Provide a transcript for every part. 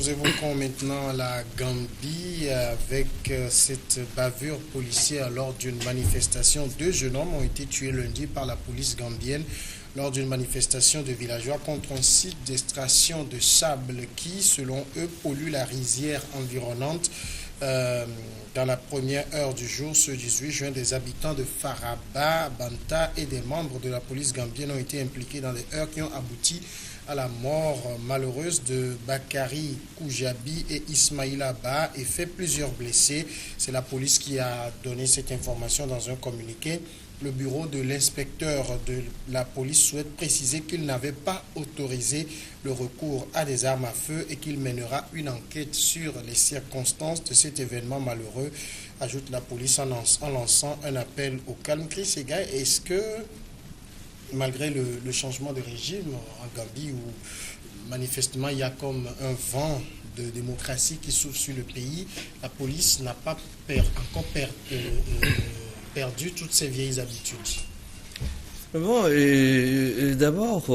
nous évoquons maintenant la Gambie avec cette bavure policière lors d'une manifestation. 2 jeunes hommes ont été tués lundi par la police gambienne lors d'une manifestation de villageois contre un site d'extraction de sable qui, selon eux, pollue la rizière environnante. Dans la première heure du jour, ce 18 juin, des habitants de Faraba, Banta et des membres de la police gambienne ont été impliqués dans des heurts qui ont abouti à la mort malheureuse de Bakari Koujabi et Ismaïla Ba et fait plusieurs blessés. C'est la police qui a donné cette information dans un communiqué. Le bureau de l'inspecteur de la police souhaite préciser qu'il n'avait pas autorisé le recours à des armes à feu et qu'il mènera une enquête sur les circonstances de cet événement malheureux, ajoute la police en lançant un appel au calme. Chris Egay, est-ce que, malgré le changement de régime en Gambie, où manifestement il y a comme un vent de démocratie qui souffle sur le pays, la police n'a pas encore perdu toutes ses vieilles habitudes? Bon, d'abord,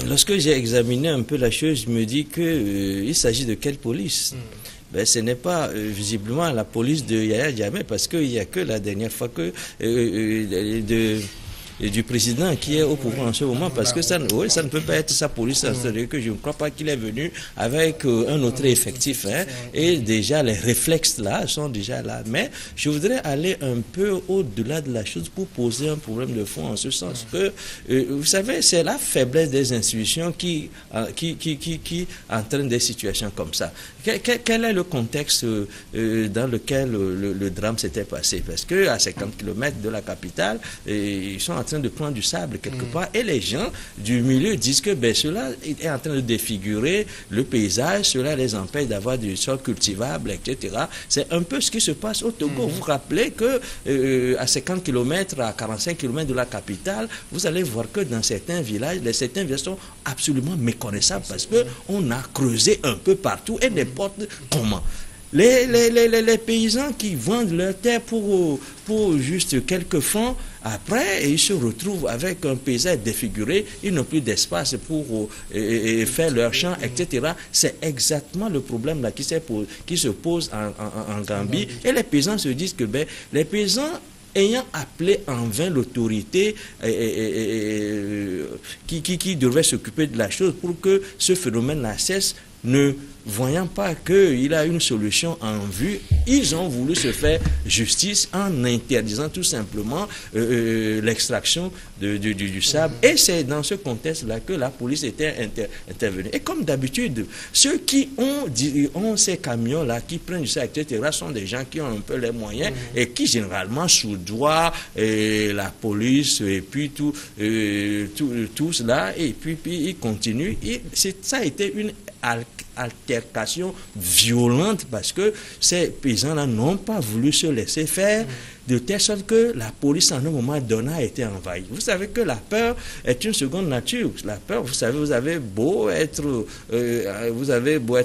lorsque j'ai examiné un peu la chose, je me dis qu'il s'agit de quelle police? Ben, ce n'est pas visiblement la police de Yahya Jammeh, parce qu'il n'y a que la dernière fois que du président qui est au pouvoir en ce moment, parce que ça ne peut pas être sa police, c'est-à-dire que je ne crois pas qu'il est venu avec un autre effectif, hein, et déjà les réflexes là sont déjà là. Mais je voudrais aller un peu au-delà de la chose pour poser un problème de fond, en ce sens que, vous savez, c'est la faiblesse des institutions qui entraîne des situations comme ça. Quel est le contexte dans lequel le drame s'était passé? Parce que à 50 km de la capitale, ils sont en train de prendre du sable quelque part, et les gens du milieu disent que cela est en train de défigurer le paysage, cela les empêche d'avoir du sol cultivable, etc. C'est un peu ce qui se passe au Togo. Vous vous rappelez que à 50 km, à 45 km de la capitale, vous allez voir que dans certains villages sont absolument méconnaissables parce qu'on a creusé un peu partout et n'importe comment. Les paysans qui vendent leur terre pour juste quelques francs, après, ils se retrouvent avec un paysage défiguré, ils n'ont plus d'espace pour faire leurs champs, etc. C'est exactement le problème là qui se pose en Gambie. Et les paysans se disent que les paysans ayant appelé en vain l'autorité qui devrait s'occuper de la chose pour que ce phénomène-là cesse, ne voyant pas qu'il a une solution en vue, ils ont voulu se faire justice en interdisant tout simplement l'extraction du sable. Et c'est dans ce contexte-là que la police était intervenue. Et comme d'habitude, ceux qui ont ces camions-là, qui prennent du sable, etc., sont des gens qui ont un peu les moyens et qui généralement soudoient la police et puis tout cela, et puis ils continuent. Ça a été une altercation violente parce que ces paysans-là n'ont pas voulu se laisser faire, de telle sorte que la police en un moment donné a été envahie. Vous savez que la peur est une seconde nature. La peur, vous savez, vous avez beau être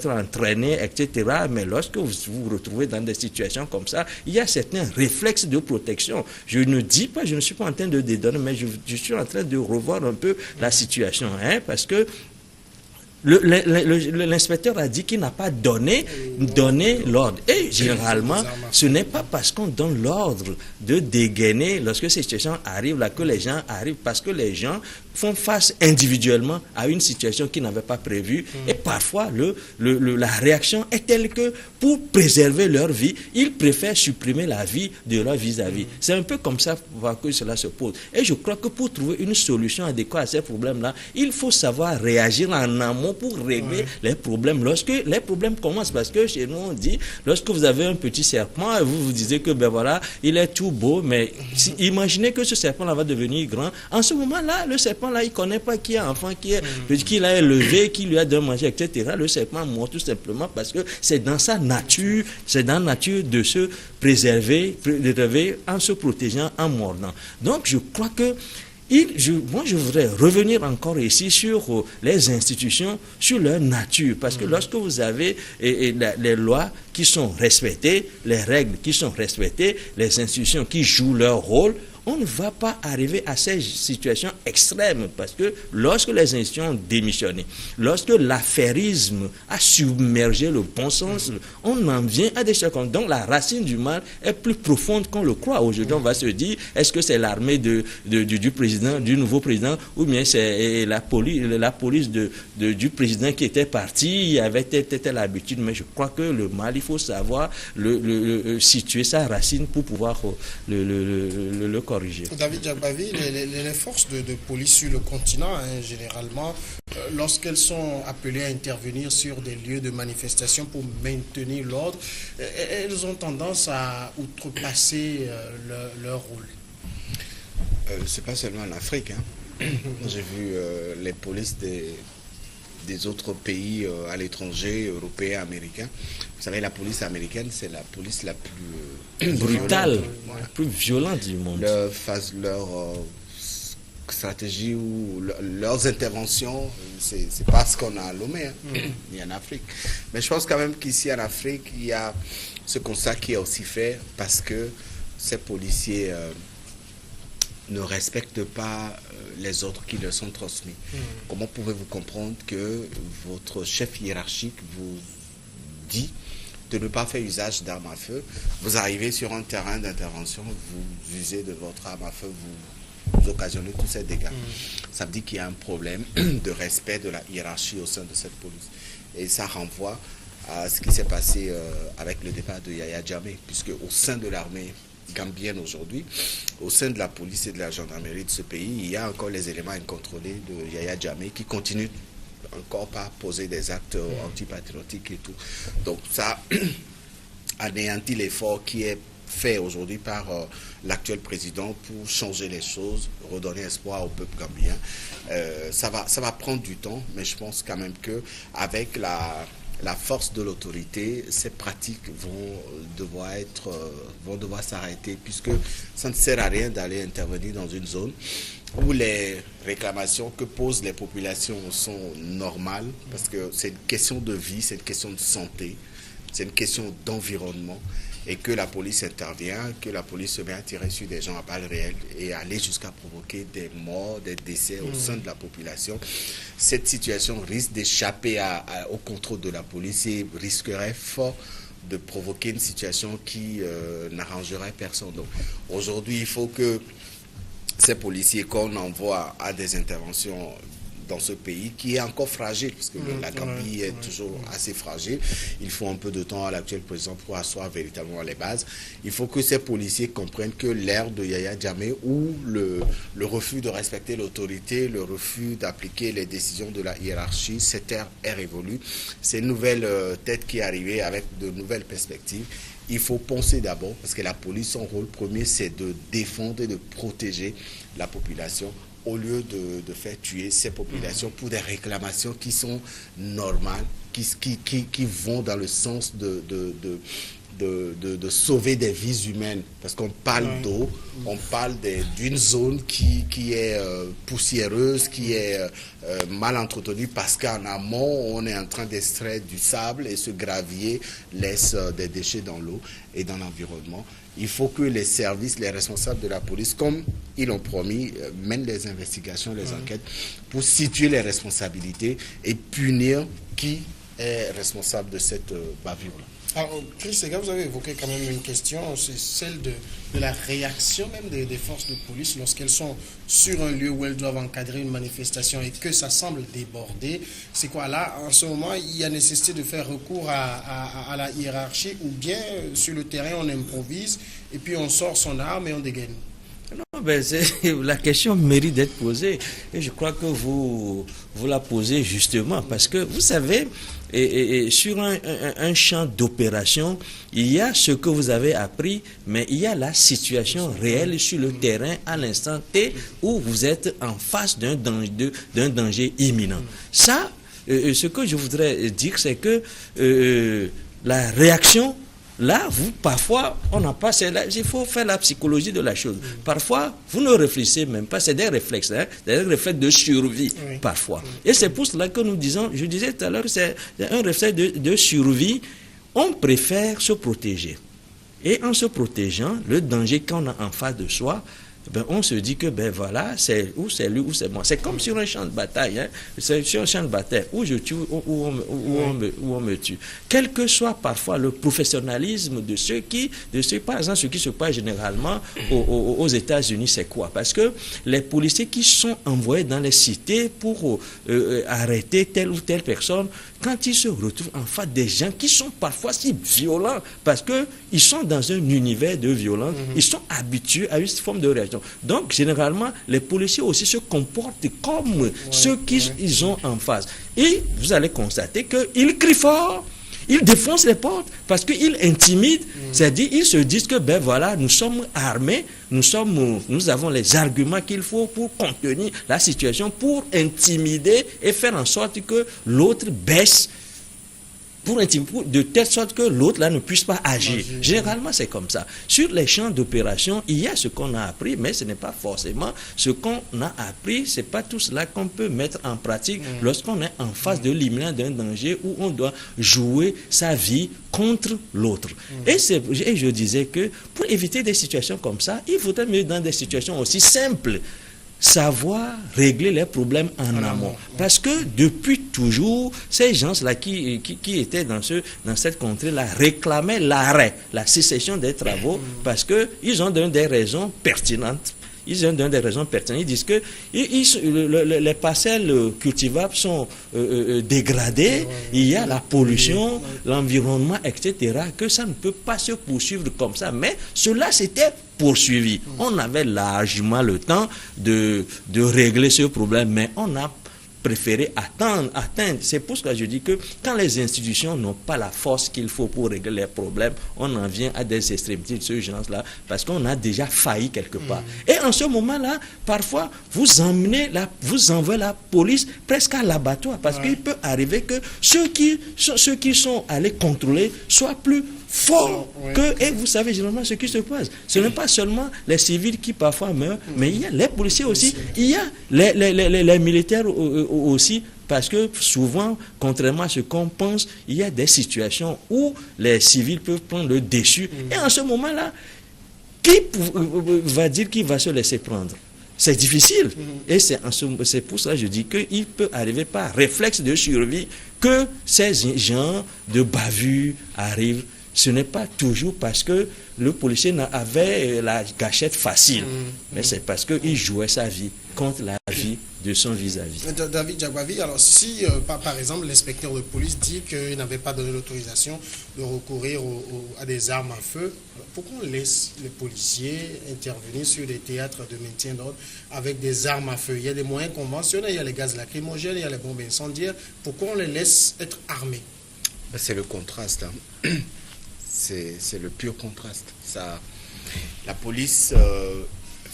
entraîné, etc., mais lorsque vous vous retrouvez dans des situations comme ça, il y a certains réflexes de protection. Je ne suis pas en train de dédonner, mais je suis en train de revoir un peu la situation, hein, parce que l'inspecteur a dit qu'il n'a pas donné l'ordre. Et généralement, ce n'est pas parce qu'on donne l'ordre de dégainer lorsque ces situations arrivent là que les gens arrivent, parce que les gens font face individuellement à une situation qu'ils n'avaient pas prévue. Et parfois, la réaction est telle que pour préserver leur vie, ils préfèrent supprimer la vie de leur vis-à-vis. C'est un peu comme ça que cela se pose. Et je crois que pour trouver une solution adéquate à ces problèmes-là, il faut savoir réagir en amont pour régler les problèmes. Lorsque les problèmes commencent, parce que chez nous on dit, lorsque vous avez un petit serpent, vous vous disiez que il est tout beau, mais imaginez que ce serpent-là va devenir grand. En ce moment-là, le serpent-là, il ne connaît pas qui est enfant, qui l'a élevé, qui lui a donné à manger, etc. Le serpent mort tout simplement parce que c'est dans sa nature, de se préserver en se protégeant, en mordant. Donc je crois que moi, je voudrais revenir encore ici sur les institutions, sur leur nature. Parce que lorsque vous avez les lois qui sont respectées, les règles qui sont respectées, les institutions qui jouent leur rôle, on ne va pas arriver à ces situations extrême, parce que lorsque les institutions ont démissionné, lorsque l'affairisme a submergé le bon sens, on en vient à des choses comme... Donc la racine du mal est plus profonde qu'on le croit. Aujourd'hui, on va se dire, est-ce que c'est l'armée du président, du nouveau président, ou bien c'est la police du président qui était parti, avait telle habitude. Mais je crois que le mal, il faut savoir situer sa racine pour pouvoir le corriger. David Djagbavi, les forces de police sur le continent, hein, généralement, lorsqu'elles sont appelées à intervenir sur des lieux de manifestation pour maintenir l'ordre, elles ont tendance à outrepasser leur rôle. C'est pas seulement en Afrique. Hein. J'ai vu les polices des autres pays à l'étranger, européens, américains. Vous savez, la police américaine, c'est la police la plus brutale, la plus violente du monde. Leur stratégie ou leurs interventions, c'est pas ce qu'on a à Lomé, hein, ni en Afrique. Mais je pense quand même qu'ici en Afrique, il y a ce constat qui est aussi fait parce que ces policiers ne respectent pas les ordres qui leur sont transmis. Comment pouvez-vous comprendre que votre chef hiérarchique vous dit de ne pas faire usage d'armes à feu? Vous arrivez sur un terrain d'intervention, vous usez de votre arme à feu, vous occasionnez tous ces dégâts. Ça veut dire qu'il y a un problème de respect de la hiérarchie au sein de cette police. Et ça renvoie à ce qui s'est passé avec le départ de Yaya Jammeh, puisque au sein de l'armée gambienne aujourd'hui, au sein de la police et de la gendarmerie de ce pays, il y a encore les éléments incontrôlés de Yaya Jammeh qui continuent encore par poser des actes antipatriotiques et tout. Donc ça anéantit l'effort qui est fait aujourd'hui par l'actuel président pour changer les choses, redonner espoir au peuple gambien. Ça va prendre du temps, mais je pense quand même que avec la force de l'autorité, ces pratiques vont devoir s'arrêter, puisque ça ne sert à rien d'aller intervenir dans une zone où les réclamations que posent les populations sont normales, parce que c'est une question de vie, c'est une question de santé, c'est une question d'environnement, et que la police intervient, que la police se met à tirer sur des gens à balles réelles et aller jusqu'à provoquer des morts, des décès au sein de la population. Cette situation risque d'échapper au contrôle de la police et risquerait fort de provoquer une situation qui n'arrangerait personne. Donc aujourd'hui, il faut que ces policiers qu'on envoie à des interventions dans ce pays qui est encore fragile, parce que la Gambie est toujours assez fragile. Il faut un peu de temps à l'actuel président pour asseoir véritablement les bases. Il faut que ces policiers comprennent que l'ère de Yaya Jammeh, où le refus de respecter l'autorité, le refus d'appliquer les décisions de la hiérarchie, cette ère est révolue. C'est une nouvelle tête qui est arrivée avec de nouvelles perspectives. Il faut penser d'abord, parce que la police, son rôle premier, c'est de défendre et de protéger la population, au lieu de faire tuer ces populations pour des réclamations qui sont normales, qui vont dans le sens de sauver des vies humaines. Parce qu'on parle d'eau, on parle d'une zone qui est poussiéreuse, qui est mal entretenue, parce qu'en amont, on est en train d'extraire du sable et ce gravier laisse des déchets dans l'eau et dans l'environnement. Il faut que les services, les responsables de la police, comme ils l'ont promis, mènent les investigations, les enquêtes pour situer les responsabilités et punir qui est responsable de cette bavure-là. Alors, Chris Sega, vous avez évoqué quand même une question, c'est celle de la réaction même des forces de police lorsqu'elles sont sur un lieu où elles doivent encadrer une manifestation et que ça semble déborder. C'est quoi là, en ce moment, il y a nécessité de faire recours à la hiérarchie, ou bien sur le terrain on improvise et puis on sort son arme et on dégaine? Non, ben la question mérite d'être posée et je crois que vous la posez justement parce que vous savez, sur un champ d'opération, il y a ce que vous avez appris, mais il y a la situation réelle sur le terrain à l'instant T où vous êtes en face d'un danger imminent. Ça, ce que je voudrais dire, c'est que la réaction, là, parfois, on n'a pas... Il faut faire la psychologie de la chose. Parfois, vous ne réfléchissez même pas. C'est des réflexes, des réflexes de survie, parfois. Et c'est pour cela que nous disons, je disais tout à l'heure, c'est un réflexe de survie. On préfère se protéger. Et en se protégeant, le danger qu'on a en face de soi, ben, on se dit que ben voilà, c'est lui ou c'est moi. C'est comme sur un champ de bataille, hein. C'est sur un champ de bataille où je tue ou on me tue. Quel que soit parfois le professionnalisme de ceux par exemple, ce qui se passe généralement aux États-Unis, c'est quoi? Parce que les policiers qui sont envoyés dans les cités pour arrêter telle ou telle personne, quand ils se retrouvent en face des gens qui sont parfois si violents, parce qu'ils sont dans un univers de violence, ils sont habitués à une forme de réaction. Donc, généralement, les policiers aussi se comportent comme ceux qu'ils ont en face. Et vous allez constater qu'ils crient fort, ils défoncent les portes parce qu'ils intimident, c'est-à-dire ils se disent que ben voilà, nous sommes armés, nous avons les arguments qu'il faut pour contenir la situation, pour intimider et faire en sorte que l'autre baisse, de telle sorte que l'autre là ne puisse pas agir. Généralement, c'est comme ça. Sur les champs d'opération, il y a ce qu'on a appris, mais ce n'est pas forcément ce qu'on a appris. C'est pas tout cela qu'on peut mettre en pratique lorsqu'on est en face de l'imminent d'un danger où on doit jouer sa vie contre l'autre. Et je disais que pour éviter des situations comme ça, il faudrait mieux dans des situations aussi simples savoir régler les problèmes en amont. Parce que depuis toujours, ces gens-là qui étaient dans cette contrée-là réclamaient l'arrêt, la cessation des travaux, parce qu'ils ont donné des raisons pertinentes. Ils disent que les parcelles cultivables sont dégradées, il y a la pollution, l'environnement, etc., que ça ne peut pas se poursuivre comme ça. Mais cela s'était poursuivi. On avait largement le temps de régler ce problème, mais on a préféré atteindre. C'est pour cela que je dis que quand les institutions n'ont pas la force qu'il faut pour régler les problèmes, on en vient à des extrémités de ce genre-là, parce qu'on a déjà failli quelque part. Et en ce moment-là, parfois, vous envoyez la police presque à l'abattoir, parce qu'il peut arriver que ceux qui sont allés contrôler soient plus forts et vous savez généralement ce qui se passe. Ce n'est pas seulement les civils qui parfois meurent, mais il y a les policiers aussi, il y a les militaires aussi, parce que souvent, contrairement à ce qu'on pense, il y a des situations où les civils peuvent prendre le dessus. Et en ce moment-là, qui va dire qu'il va se laisser prendre? C'est difficile. Et c'est pour ça que je dis qu'il peut arriver par réflexe de survie que ces gens de bavure arrivent. Ce n'est pas toujours parce que le policier avait la gâchette facile, mais c'est parce qu'il jouait sa vie contre la vie de son vis-à-vis. David Diakwavi, alors si par exemple l'inspecteur de police dit qu'il n'avait pas donné l'autorisation de recourir à des armes à feu, pourquoi on laisse les policiers intervenir sur des théâtres de maintien d'ordre avec des armes à feu? Il y a des moyens conventionnels, il y a les gaz lacrymogènes, il y a les bombes incendiaires. Pourquoi on les laisse être armés? C'est le contraste. C'est le pur contraste. La police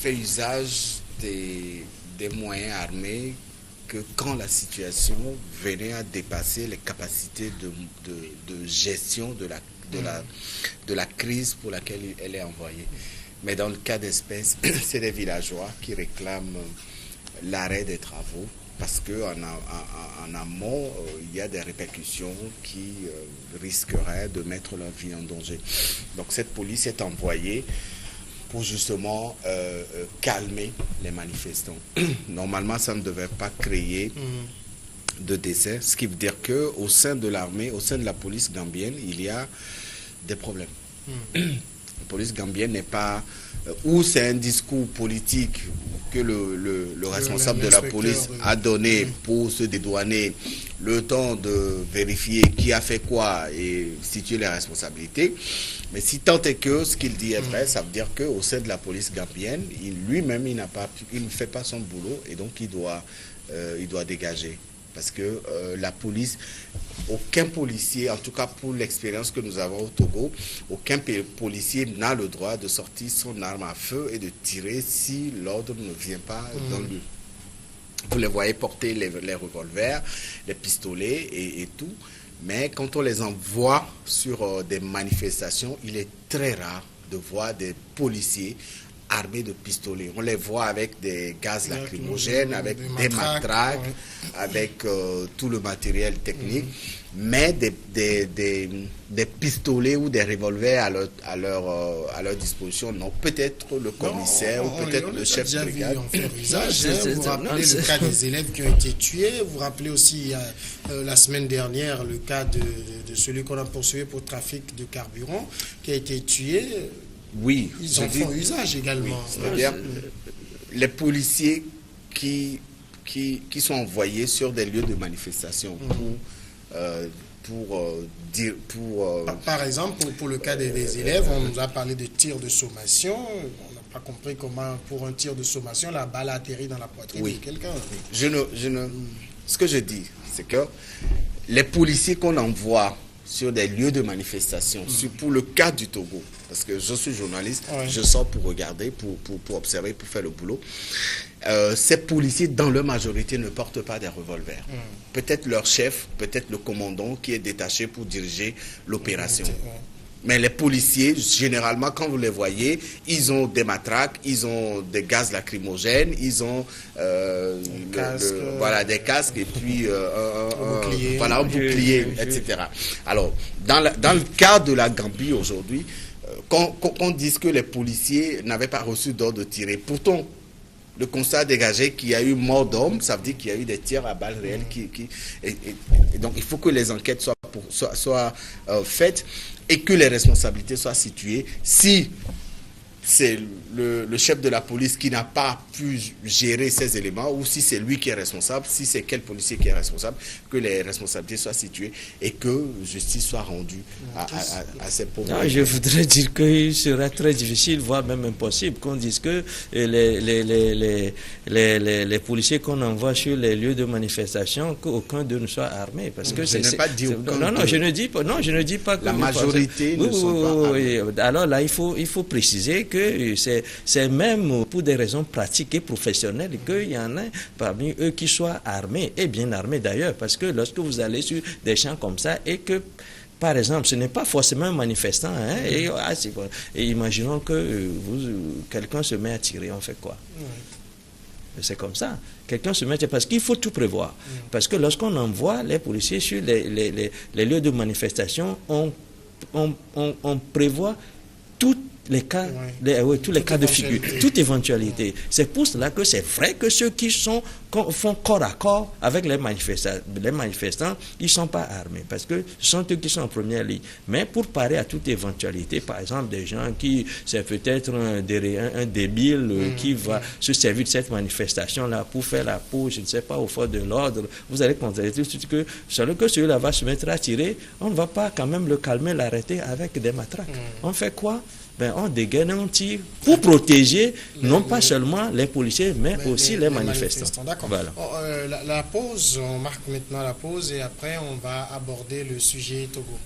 fait usage des moyens armés que quand la situation venait à dépasser les capacités de gestion de la crise pour laquelle elle est envoyée. Mais dans le cas d'espèce, c'est des villageois qui réclament l'arrêt des travaux parce qu'en amont, il y a des répercussions qui risqueraient de mettre leur vie en danger. Donc cette police est envoyée pour justement calmer les manifestants. Normalement, ça ne devait pas créer de décès, ce qui veut dire qu'au sein de l'armée, au sein de la police gambienne, il y a des problèmes. La police gambienne n'est pas... ou c'est un discours politique que le responsable de la police a donné pour se dédouaner, le temps de vérifier qui a fait quoi et situer les responsabilités. Mais si tant est que ce qu'il dit est vrai, ça veut dire qu'au sein de la police gambienne, lui-même, il ne fait pas son boulot et donc il doit dégager. Parce que la police, aucun policier, en tout cas pour l'expérience que nous avons au Togo, aucun policier n'a le droit de sortir son arme à feu et de tirer si l'ordre ne vient pas dans le... Vous les voyez porter les revolvers, les pistolets et tout. Mais quand on les envoie sur des manifestations, il est très rare de voir des policiers armés de pistolets. On les voit avec des gaz lacrymogènes, avec des matraques, avec tout le matériel technique, mais des pistolets ou des revolvers à leur disposition. Non, peut-être le commissaire ou peut-être le chef de brigade. Vous rappelez le cas des élèves qui ont été tués. Vous rappelez aussi la semaine dernière le cas de celui qu'on a poursuivi pour trafic de carburant qui a été tué. Oui. Ils en font usage également. Oui, c'est-à-dire les policiers qui sont envoyés sur des lieux de manifestation Par exemple, pour le cas des élèves, on nous a parlé de tir de sommation. On n'a pas compris comment, pour un tir de sommation, la balle atterrit dans la poitrine de quelqu'un. Ce que je dis, c'est que les policiers qu'on envoie sur des lieux de manifestation, pour le cas du Togo, parce que je suis journaliste, je sors pour regarder, pour observer, pour faire le boulot. Ces policiers, dans leur majorité, ne portent pas des revolvers. Peut-être leur chef, peut-être le commandant qui est détaché pour diriger l'opération. Mais les policiers, généralement, quand vous les voyez, ils ont des matraques, ils ont des gaz lacrymogènes, ils ont des casques et puis un bouclier, etc. Alors, dans le cas de la Gambie aujourd'hui, qu'on dise que les policiers n'avaient pas reçu d'ordre de tirer. Pourtant, le constat a dégagé qu'il y a eu mort d'homme, ça veut dire qu'il y a eu des tirs à balles réelles. Et donc, il faut que les enquêtes soient faites et que les responsabilités soient situées. Si c'est le chef de la police qui n'a pas pu gérer ces éléments, ou si c'est lui qui est responsable, si c'est quel policier qui est responsable, que les responsabilités soient situées et que justice soit rendue à ces pauvres. Je voudrais dire qu'il serait très difficile, voire même impossible, qu'on dise que les policiers qu'on envoie sur les lieux de manifestation, qu'aucun d'eux ne soit armé. Parce que je n'ai pas dit aucun. Non, je ne dis pas que la majorité ne sont pas armés. Alors là, il faut préciser que c'est même pour des raisons pratiques et professionnelles qu'il y en a parmi eux qui soient armés, et bien armés d'ailleurs, parce que lorsque vous allez sur des champs comme ça et que, par exemple, ce n'est pas forcément un manifestant, et imaginons que quelqu'un se met à tirer, on fait quoi? C'est comme ça. Quelqu'un se met parce qu'il faut tout prévoir. Parce que lorsqu'on envoie les policiers sur les lieux de manifestation, on prévoit toutes les cas, tous les cas de figure, toute éventualité. C'est pour cela que c'est vrai que ceux qui font corps à corps avec les manifestants, ils ne sont pas armés, parce que ce sont eux qui sont en première ligne. Mais pour parer à toute éventualité, par exemple, des gens c'est peut-être un débile qui va se servir de cette manifestation-là pour faire la pause, je ne sais pas, aux forces de l'ordre, vous allez constater tout de suite que celui-là va se mettre à tirer, on ne va pas quand même le calmer, l'arrêter avec des matraques. On fait quoi? On dégaine un tir pour protéger non pas seulement les policiers, mais aussi les manifestants. D'accord. Voilà. La pause, on marque maintenant la pause et après on va aborder le sujet Togo.